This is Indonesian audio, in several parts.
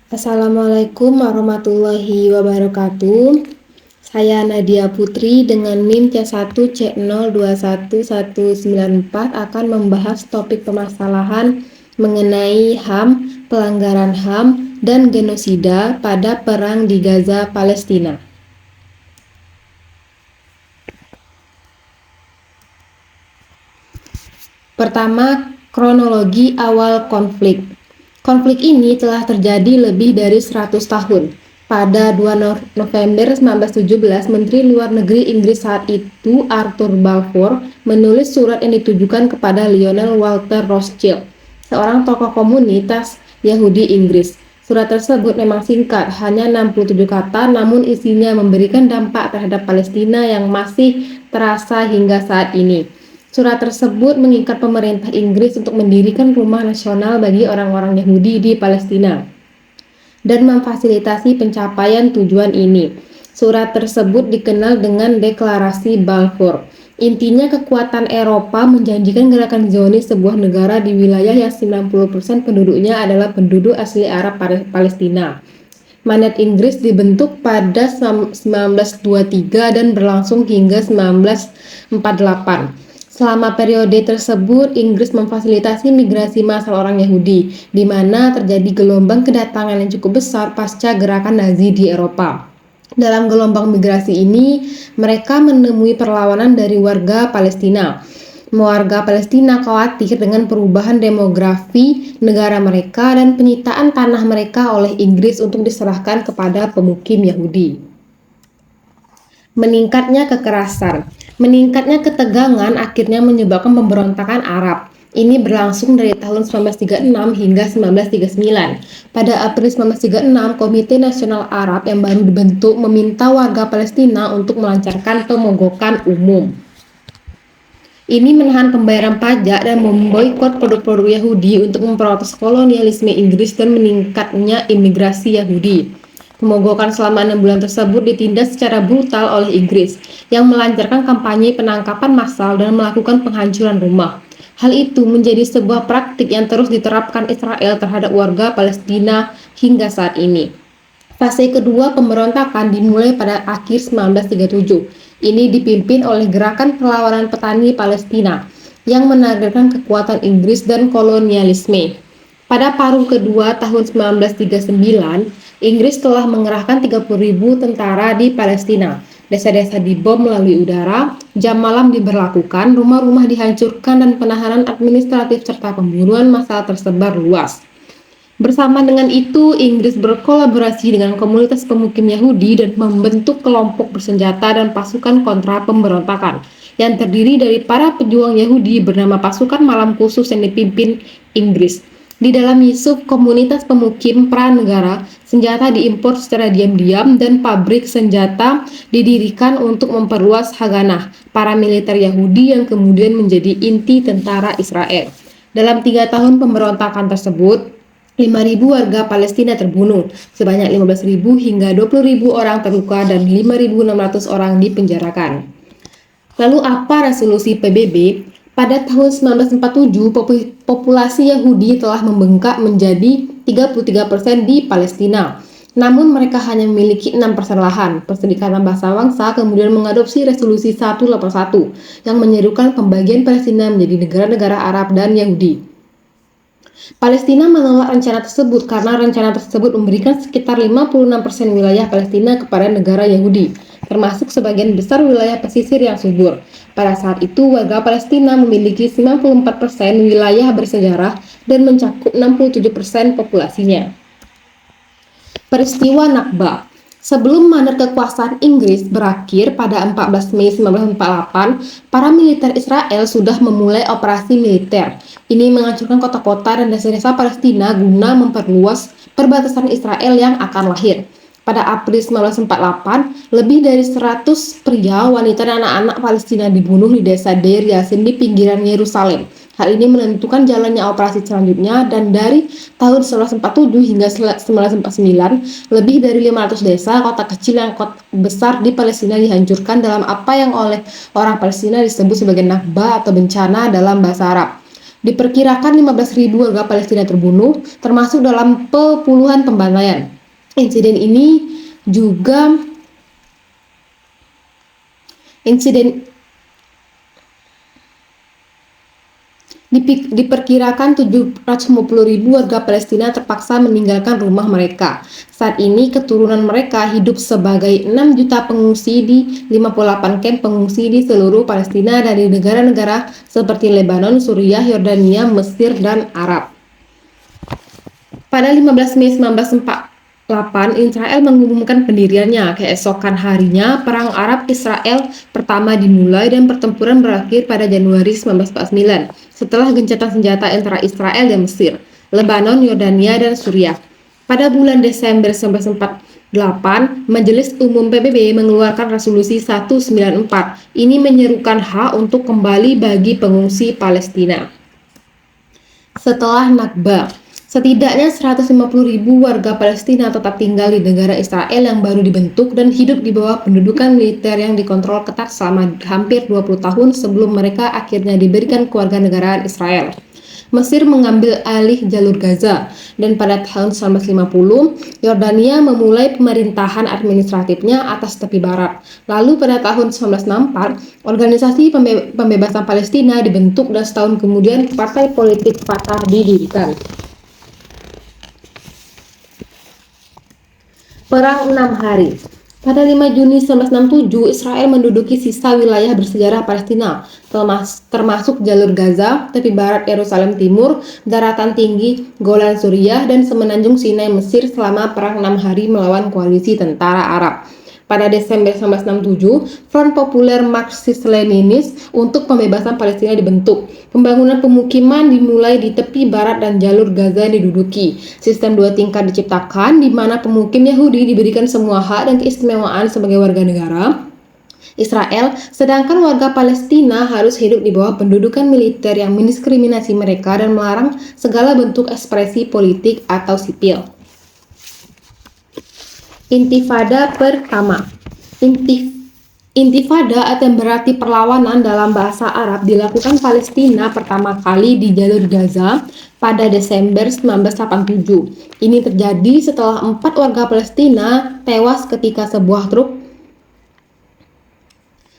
Assalamualaikum warahmatullahi wabarakatuh. Saya Nadia Putri dengan NIM C1C021194 akan membahas topik permasalahan mengenai HAM, pelanggaran HAM, dan genosida pada Perang di Gaza, Palestina. Pertama, kronologi awal konflik. Konflik ini telah terjadi lebih dari 100 tahun. Pada 2 November 1917, Menteri Luar Negeri Inggris saat itu, Arthur Balfour, menulis surat yang ditujukan kepada Lionel Walter Rothschild, seorang tokoh komunitas Yahudi Inggris. Surat tersebut memang singkat, hanya 67 kata, namun isinya memberikan dampak terhadap Palestina yang masih terasa hingga saat ini. Surat tersebut mengikat pemerintah Inggris untuk mendirikan rumah nasional bagi orang-orang Yahudi di Palestina dan memfasilitasi pencapaian tujuan ini. Surat tersebut dikenal dengan Deklarasi Balfour. Intinya, kekuatan Eropa menjanjikan gerakan Zionis, sebuah negara di wilayah yang 90% penduduknya adalah penduduk asli Arab Palestina. Mandat Inggris dibentuk pada 1923 dan berlangsung hingga 1948. Selama periode tersebut, Inggris memfasilitasi migrasi massal orang Yahudi, di mana terjadi gelombang kedatangan yang cukup besar pasca gerakan Nazi di Eropa. Dalam gelombang migrasi ini, mereka menemui perlawanan dari warga Palestina. Warga Palestina khawatir dengan perubahan demografi negara mereka dan penyitaan tanah mereka oleh Inggris untuk diserahkan kepada pemukim Yahudi. Meningkatnya kekerasan. Meningkatnya ketegangan akhirnya menyebabkan pemberontakan Arab. Ini berlangsung dari tahun 1936 hingga 1939. Pada April 1936, Komite Nasional Arab yang baru dibentuk meminta warga Palestina untuk melancarkan pemogokan umum. Ini menahan pembayaran pajak dan memboikot produk-produk Yahudi untuk memprotes kolonialisme Inggris dan meningkatnya imigrasi Yahudi. Pemogokan selama 6 bulan tersebut ditindas secara brutal oleh Inggris, yang melancarkan kampanye penangkapan massal dan melakukan penghancuran rumah. Hal itu menjadi sebuah praktik yang terus diterapkan Israel terhadap warga Palestina hingga saat ini. Fase kedua pemberontakan dimulai pada akhir 1937. Ini dipimpin oleh Gerakan Perlawanan Petani Palestina, yang menargetkan kekuatan Inggris dan kolonialisme. Pada paruh kedua tahun 1939, Inggris telah mengerahkan 30.000 tentara di Palestina. Desa-desa dibom melalui udara, jam malam diberlakukan, rumah-rumah dihancurkan, dan penahanan administratif serta pembunuhan massal tersebar luas. Bersama dengan itu, Inggris berkolaborasi dengan komunitas pemukim Yahudi dan membentuk kelompok bersenjata dan pasukan kontra pemberontakan yang terdiri dari para pejuang Yahudi bernama Pasukan Malam Khusus yang dipimpin Inggris. Di dalam Yusuf, komunitas pemukim pranegara, senjata diimpor secara diam-diam dan pabrik senjata didirikan untuk memperluas Haganah, paramiliter Yahudi yang kemudian menjadi inti tentara Israel. Dalam 3 tahun pemberontakan tersebut, 5.000 warga Palestina terbunuh, sebanyak 15.000 hingga 20.000 orang terluka dan 5.600 orang dipenjarakan. Lalu apa resolusi PBB? Pada tahun 1947, populasi Yahudi telah membengkak menjadi 33% di Palestina. Namun mereka hanya memiliki 6% lahan. Perserikatan Bangsa-Bangsa kemudian mengadopsi resolusi 181 yang menyerukan pembagian Palestina menjadi negara-negara Arab dan Yahudi. Palestina menolak rencana tersebut karena rencana tersebut memberikan sekitar 56% wilayah Palestina kepada negara Yahudi, termasuk sebagian besar wilayah pesisir yang subur. Pada saat itu, warga Palestina memiliki 94% wilayah bersejarah dan mencakup 67% populasinya. Peristiwa Nakba. Sebelum mandat kekuasaan Inggris berakhir pada 14 Mei 1948, para militer Israel sudah memulai operasi militer. Ini menghancurkan kota-kota dan desa-desa Palestina guna memperluas perbatasan Israel yang akan lahir. Pada April 1948, lebih dari 100 pria, wanita, dan anak-anak Palestina dibunuh di desa Deir Yassin di pinggiran Yerusalem. Hal ini menentukan jalannya operasi selanjutnya, dan dari tahun 1947 hingga 1949, lebih dari 500 desa, kota kecil dan kota besar di Palestina dihancurkan dalam apa yang oleh orang Palestina disebut sebagai Nakba atau bencana dalam bahasa Arab. Diperkirakan 15.000 warga Palestina terbunuh, termasuk dalam puluhan pembantaian. Insiden ini juga insiden Diperkirakan 750.000 warga Palestina terpaksa meninggalkan rumah mereka. Saat ini keturunan mereka hidup sebagai 6 juta pengungsi di 58 kamp pengungsi di seluruh Palestina dari negara-negara seperti Lebanon, Suriah, Yordania, Mesir, dan Arab. Pada 15 Mei 1948, Israel mengumumkan pendiriannya. Keesokan harinya, Perang Arab-Israel pertama dimulai dan pertempuran berakhir pada Januari 1949 setelah gencatan senjata antara Israel dan Mesir, Lebanon, Yordania, dan Suriah. Pada bulan Desember 1948, Majelis Umum PBB mengeluarkan Resolusi 194. Ini menyerukan hak untuk kembali bagi pengungsi Palestina. Setelah Nakba, setidaknya 150.000 warga Palestina tetap tinggal di negara Israel yang baru dibentuk dan hidup di bawah pendudukan militer yang dikontrol ketat selama hampir 20 tahun sebelum mereka akhirnya diberikan kewarganegaraan Israel. Mesir mengambil alih jalur Gaza, dan pada tahun 1950, Yordania memulai pemerintahan administratifnya atas tepi barat. Lalu pada tahun 1964, Organisasi Pembebasan Palestina dibentuk dan setahun kemudian partai politik Fatah didirikan. Perang 6 hari. Pada 5 Juni 1967, Israel menduduki sisa wilayah bersejarah Palestina, termasuk jalur Gaza, tepi barat Yerusalem Timur, daratan tinggi Golan Suriah, dan semenanjung Sinai Mesir selama Perang 6 hari melawan koalisi tentara Arab. Pada Desember 1967, Front Populer Marxist-Leninis untuk Pembebasan Palestina dibentuk. Pembangunan pemukiman dimulai di tepi barat dan jalur Gaza diduduki. Sistem 2 tingkat diciptakan di mana pemukim Yahudi diberikan semua hak dan keistimewaan sebagai warga negara Israel, sedangkan warga Palestina harus hidup di bawah pendudukan militer yang mendiskriminasi mereka dan melarang segala bentuk ekspresi politik atau sipil. Intifada pertama. Intifada atau berarti perlawanan dalam bahasa Arab dilakukan Palestina pertama kali di jalur Gaza pada Desember 1987. Ini terjadi setelah 4 warga Palestina tewas ketika sebuah truk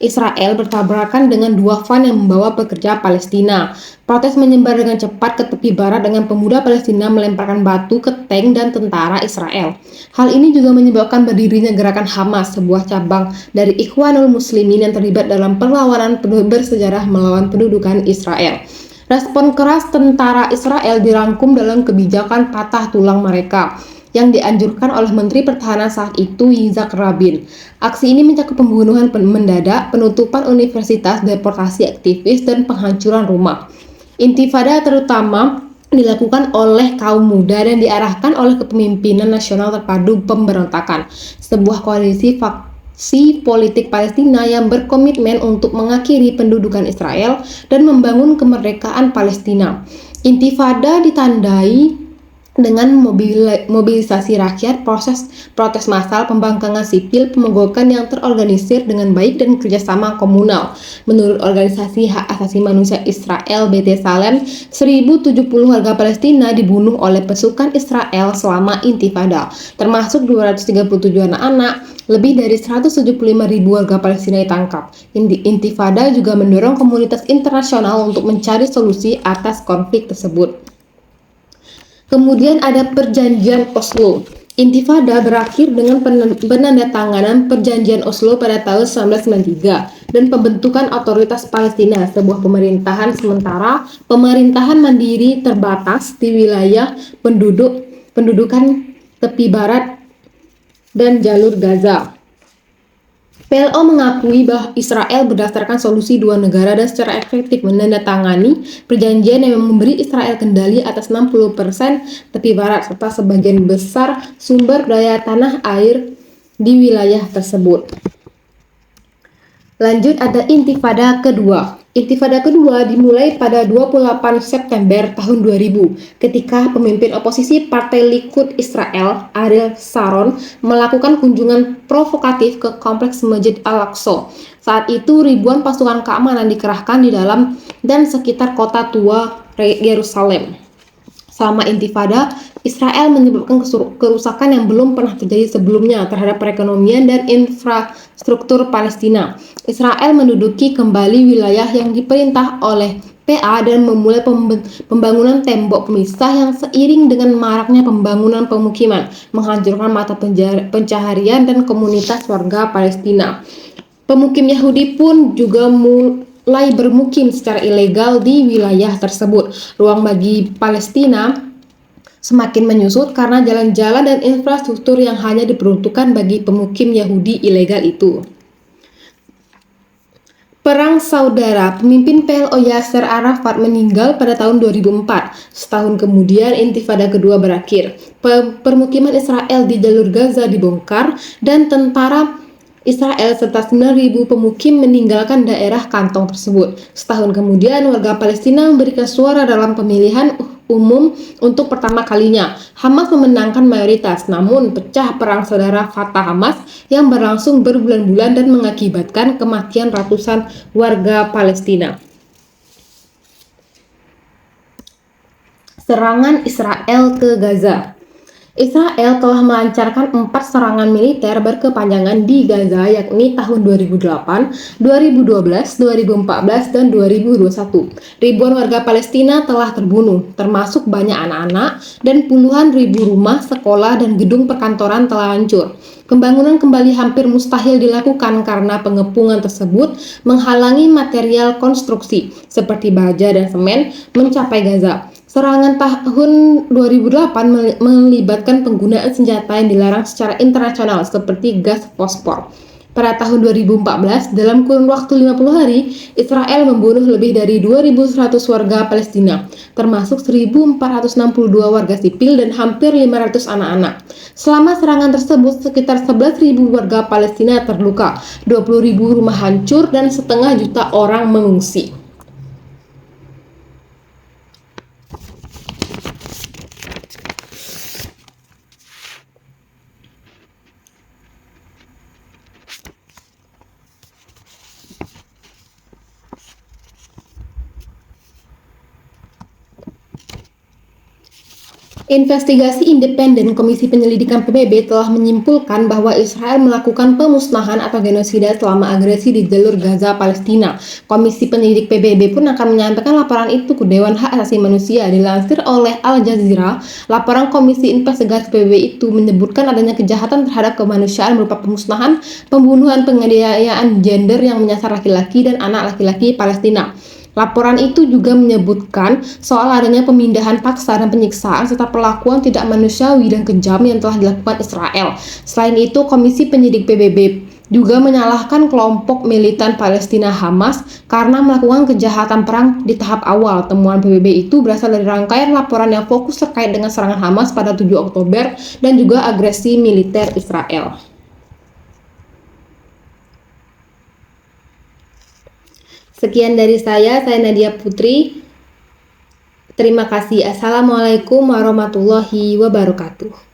Israel bertabrakan dengan 2 van yang membawa pekerja Palestina. Protes menyebar dengan cepat ke tepi barat dengan pemuda Palestina melemparkan batu ke tank dan tentara Israel. Hal ini juga menyebabkan berdirinya gerakan Hamas, sebuah cabang dari Ikhwanul Muslimin yang terlibat dalam perlawanan bersejarah melawan pendudukan Israel. Respon keras tentara Israel dirangkum dalam kebijakan patah tulang mereka yang dianjurkan oleh Menteri Pertahanan saat itu, Yitzhak Rabin. Aksi ini mencakup pembunuhan mendadak, penutupan universitas, deportasi aktivis, dan penghancuran rumah. Intifada terutama dilakukan oleh kaum muda dan diarahkan oleh Kepemimpinan Nasional Terpadu Pemberontakan, sebuah koalisi faksi politik Palestina yang berkomitmen untuk mengakhiri pendudukan Israel dan membangun kemerdekaan Palestina. Intifada ditandai dengan mobilisasi rakyat, protes massal, pembangkangan sipil, pemogokan yang terorganisir dengan baik, dan kerjasama komunal. Menurut Organisasi Hak Asasi Manusia Israel (BT Salem), 1.070 warga Palestina dibunuh oleh pasukan Israel selama Intifada, termasuk 237 anak-anak. Lebih dari 175.000 warga Palestina ditangkap. Intifada juga mendorong komunitas internasional untuk mencari solusi atas konflik tersebut. Kemudian ada Perjanjian Oslo. Intifada berakhir dengan penandatanganan Perjanjian Oslo pada tahun 1993 dan pembentukan Otoritas Palestina, sebuah pemerintahan sementara, pemerintahan mandiri terbatas di wilayah pendudukan tepi barat dan jalur Gaza. PLO mengakui bahwa Israel berdasarkan solusi 2 negara dan secara efektif menandatangani perjanjian yang memberi Israel kendali atas 60% tepi barat serta sebagian besar sumber daya tanah air di wilayah tersebut. Lanjut ada Intifada kedua. Intifada kedua dimulai pada 28 September tahun 2000 ketika pemimpin oposisi Partai Likud Israel, Ariel Sharon, melakukan kunjungan provokatif ke kompleks Masjid Al-Aqsa. Saat itu ribuan pasukan keamanan dikerahkan di dalam dan sekitar kota tua Yerusalem. Selama Intifada, Israel menyebabkan kerusakan yang belum pernah terjadi sebelumnya terhadap perekonomian dan infrastruktur Palestina. Israel menduduki kembali wilayah yang diperintah oleh PA dan memulai pembangunan tembok pemisah yang seiring dengan maraknya pembangunan pemukiman, menghancurkan mata pencaharian dan komunitas warga Palestina. Pemukim Yahudi pun juga mulai bermukim secara ilegal di wilayah tersebut. Ruang bagi Palestina semakin menyusut karena jalan-jalan dan infrastruktur yang hanya diperuntukkan bagi pemukim Yahudi ilegal itu. Perang Saudara, pemimpin PLO Yasser Arafat meninggal pada tahun 2004. Setahun kemudian Intifada kedua berakhir. Permukiman Israel di jalur Gaza dibongkar dan tentara Israel serta 9.000 pemukim meninggalkan daerah kantong tersebut. Setahun kemudian, warga Palestina memberikan suara dalam pemilihan umum untuk pertama kalinya. Hamas memenangkan mayoritas, namun pecah perang saudara Fatah-Hamas yang berlangsung berbulan-bulan dan mengakibatkan kematian ratusan warga Palestina. Serangan Israel ke Gaza. Israel telah melancarkan 4 serangan militer berkepanjangan di Gaza, yakni tahun 2008, 2012, 2014, dan 2021. Ribuan warga Palestina telah terbunuh, termasuk banyak anak-anak, dan puluhan ribu rumah, sekolah, dan gedung perkantoran telah hancur. Pembangunan kembali hampir mustahil dilakukan karena pengepungan tersebut menghalangi material konstruksi seperti baja dan semen mencapai Gaza. Serangan tahun 2008 melibatkan penggunaan senjata yang dilarang secara internasional seperti gas fosfor. Pada tahun 2014, dalam kurun waktu 50 hari, Israel membunuh lebih dari 2.100 warga Palestina, termasuk 1.462 warga sipil dan hampir 500 anak-anak. Selama serangan tersebut, sekitar 11.000 warga Palestina terluka, 20.000 rumah hancur, dan setengah juta orang mengungsi. Investigasi independen Komisi Penyelidikan PBB telah menyimpulkan bahwa Israel melakukan pemusnahan atau genosida selama agresi di jalur Gaza, Palestina. Komisi Penyelidik PBB pun akan menyampaikan laporan itu ke Dewan Hak Asasi Manusia. Dilansir oleh Al Jazeera, laporan Komisi Investigasi PBB itu menyebutkan adanya kejahatan terhadap kemanusiaan berupa pemusnahan, pembunuhan, penganiayaan gender yang menyasar laki-laki dan anak laki-laki Palestina. Laporan itu juga menyebutkan soal adanya pemindahan paksa dan penyiksaan serta perlakuan tidak manusiawi dan kejam yang telah dilakukan Israel. Selain itu, Komisi Penyidik PBB juga menyalahkan kelompok militan Palestina Hamas karena melakukan kejahatan perang di tahap awal. Temuan PBB itu berasal dari rangkaian laporan yang fokus terkait dengan serangan Hamas pada 7 Oktober dan juga agresi militer Israel. Sekian dari saya Nadia Putri. Terima kasih. Assalamualaikum warahmatullahi wabarakatuh.